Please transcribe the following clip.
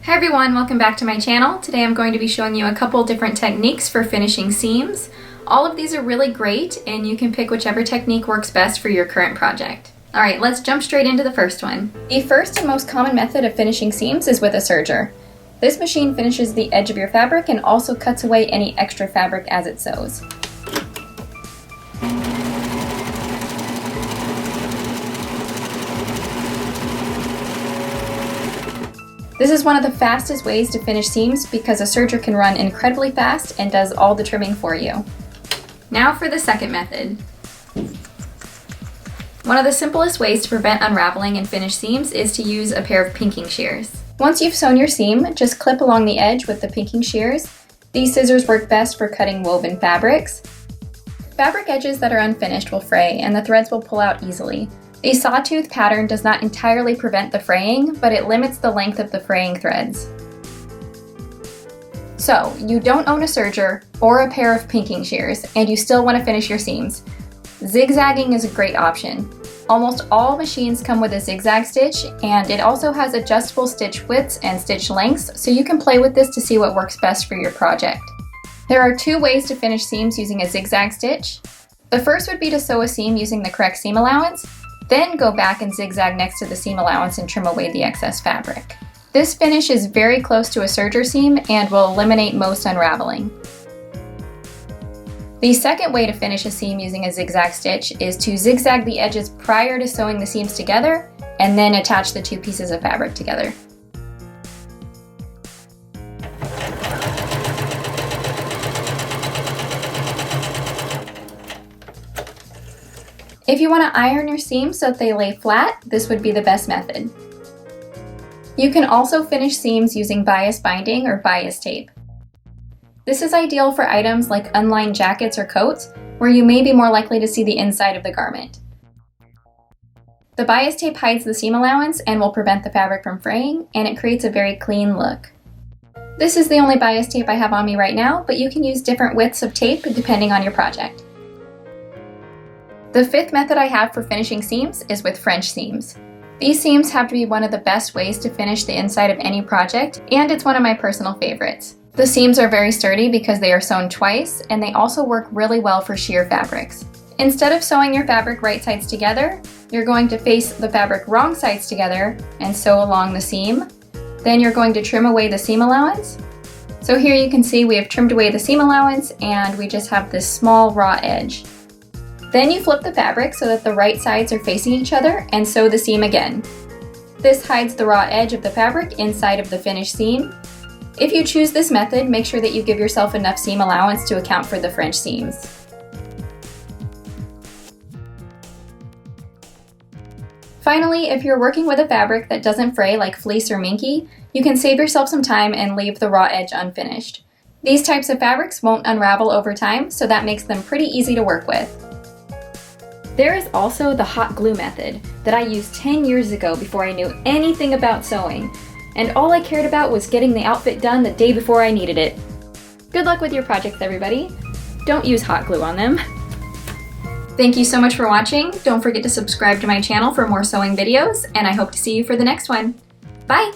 Hi everyone, welcome back to my channel. Today I'm going to be showing you a couple different techniques for finishing seams. All of these are really great and you can pick whichever technique works best for your current project. Alright, let's jump straight into the first one. The first and most common method of finishing seams is with a serger. This machine finishes the edge of your fabric and also cuts away any extra fabric as it sews. This is one of the fastest ways to finish seams because a serger can run incredibly fast and does all the trimming for you. Now for the second method. One of the simplest ways to prevent unraveling and finish seams is to use a pair of pinking shears. Once you've sewn your seam, just clip along the edge with the pinking shears. These scissors work best for cutting woven fabrics. Fabric edges that are unfinished will fray and the threads will pull out easily. The sawtooth pattern does not entirely prevent the fraying, but it limits the length of the fraying threads. So, you don't own a serger or a pair of pinking shears, and you still want to finish your seams. Zigzagging is a great option. Almost all machines come with a zigzag stitch, and it also has adjustable stitch widths and stitch lengths, so you can play with this to see what works best for your project. There are two ways to finish seams using a zigzag stitch. The first would be to sew a seam using the correct seam allowance, then go back and zigzag next to the seam allowance and trim away the excess fabric. This finish is very close to a serger seam and will eliminate most unraveling. The second way to finish a seam using a zigzag stitch is to zigzag the edges prior to sewing the seams together and then attach the two pieces of fabric together. If you want to iron your seams so that they lay flat, this would be the best method. You can also finish seams using bias binding or bias tape. This is ideal for items like unlined jackets or coats, where you may be more likely to see the inside of the garment. The bias tape hides the seam allowance and will prevent the fabric from fraying, and it creates a very clean look. This is the only bias tape I have on me right now, but you can use different widths of tape depending on your project. The fifth method I have for finishing seams is with French seams. These seams have to be one of the best ways to finish the inside of any project, and it's one of my personal favorites. The seams are very sturdy because they are sewn twice, and they also work really well for sheer fabrics. Instead of sewing your fabric right sides together, you're going to face the fabric wrong sides together and sew along the seam. Then you're going to trim away the seam allowance. So here you can see we have trimmed away the seam allowance and we just have this small raw edge. Then you flip the fabric so that the right sides are facing each other and sew the seam again. This hides the raw edge of the fabric inside of the finished seam. If you choose this method, make sure that you give yourself enough seam allowance to account for the French seams. Finally, if you're working with a fabric that doesn't fray like fleece or minky, you can save yourself some time and leave the raw edge unfinished. These types of fabrics won't unravel over time, so that makes them pretty easy to work with. There is also the hot glue method that I used 10 years ago before I knew anything about sewing, and all I cared about was getting the outfit done the day before I needed it. Good luck with your projects, everybody. Don't use hot glue on them. Thank you so much for watching. Don't forget to subscribe to my channel for more sewing videos, and I hope to see you for the next one. Bye!